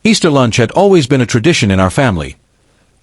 Easter lunch had always been a tradition in our family.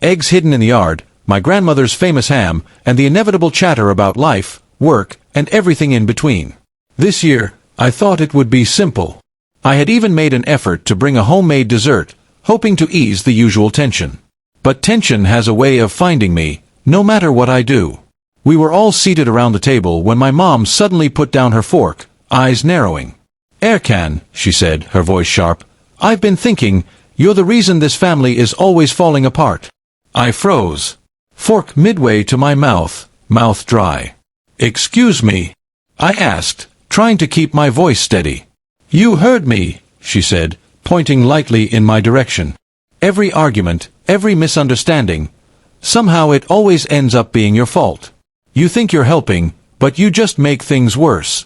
Eggs hidden in the yard, my grandmother's famous ham, and the inevitable chatter about life, work, and everything in between. This year, I thought it would be simple. I had even made an effort to bring a homemade dessert, hoping to ease the usual tension. But tension has a way of finding me, no matter what I do. We were all seated around the table when my mom suddenly put down her fork, eyes narrowing. "Erkan," she said, her voice sharp, "I've been thinking, you're the reason this family is always falling apart." I froze. Fork midway to my mouth dry. "Excuse me?" I asked, trying to keep my voice steady. "You heard me," she said, pointing lightly in my direction. "Every argument, every misunderstanding, somehow it always ends up being your fault. You think you're helping, but you just make things worse."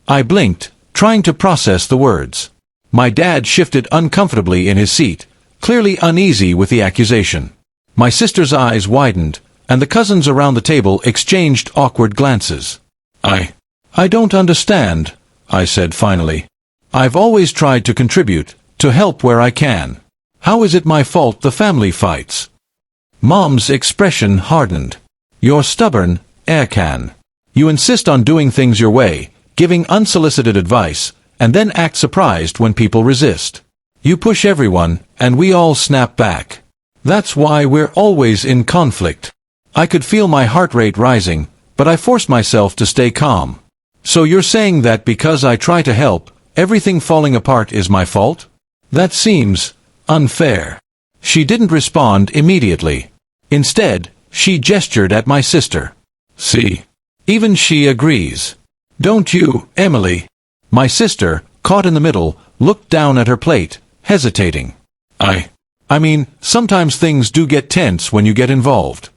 I blinked, trying to process the words. My dad shifted uncomfortably in his seat, clearly uneasy with the accusation. My sister's eyes widened, and the cousins around the table exchanged awkward glances. I don't understand," I said finally. "I've always tried to contribute, to help where I can. How is it my fault the family fights?" Mom's expression hardened. "You're stubborn, Erkan. You insist on doing things your way, giving unsolicited advice, and then act surprised when people resist. You push everyone, and we all snap back. That's why we're always in conflict." I could feel my heart rate rising, but I forced myself to stay calm. "So you're saying that because I try to help, everything falling apart is my fault? That seems unfair." She didn't respond immediately. Instead, she gestured at my sister. "See? Even she agrees. Don't you, Emily?" My sister, caught in the middle, looked down at her plate, hesitating. I mean, sometimes things do get tense when you get involved."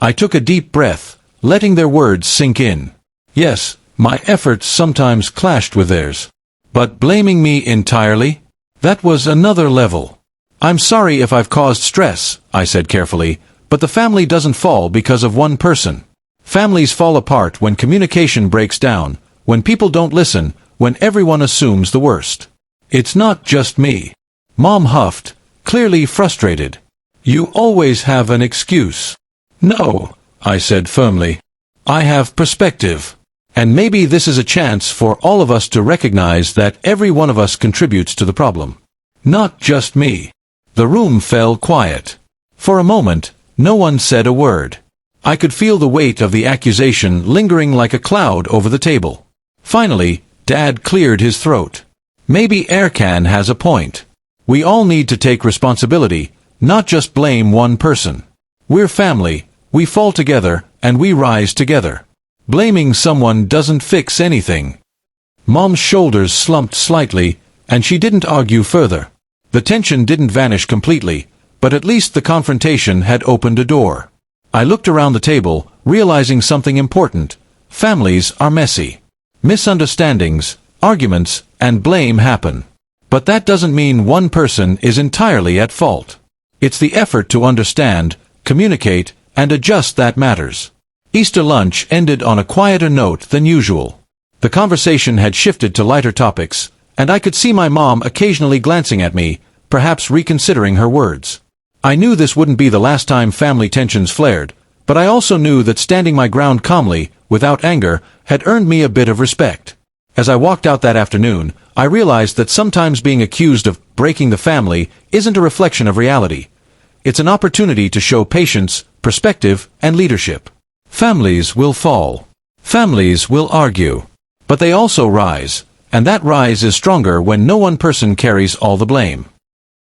I took a deep breath, letting their words sink in. Yes, my efforts sometimes clashed with theirs. But blaming me entirely? That was another level. "I'm sorry if I've caused stress," I said carefully, "but the family doesn't fall because of one person. Families fall apart when communication breaks down, when people don't listen, when everyone assumes the worst. It's not just me." Mom huffed, clearly frustrated. "You always have an excuse." "No," I said firmly. "I have perspective. And maybe this is a chance for all of us to recognize that every one of us contributes to the problem. Not just me." The room fell quiet. For a moment, no one said a word. I could feel the weight of the accusation lingering like a cloud over the table. Finally, Dad cleared his throat. "Maybe Erkan has a point. We all need to take responsibility, not just blame one person. We're family, we fall together, and we rise together. Blaming someone doesn't fix anything." Mom's shoulders slumped slightly, and she didn't argue further. The tension didn't vanish completely, but at least the confrontation had opened a door. I looked around the table, realizing something important. Families are messy. Misunderstandings, arguments, and blame happen. But that doesn't mean one person is entirely at fault. It's the effort to understand, communicate, and adjust that matters. Easter lunch ended on a quieter note than usual. The conversation had shifted to lighter topics, and I could see my mom occasionally glancing at me, perhaps reconsidering her words. I knew this wouldn't be the last time family tensions flared, but I also knew that standing my ground calmly, without anger, had earned me a bit of respect. As I walked out that afternoon, I realized that sometimes being accused of breaking the family isn't a reflection of reality. It's an opportunity to show patience, perspective, and leadership. Families will fall. Families will argue. But they also rise, and that rise is stronger when no one person carries all the blame.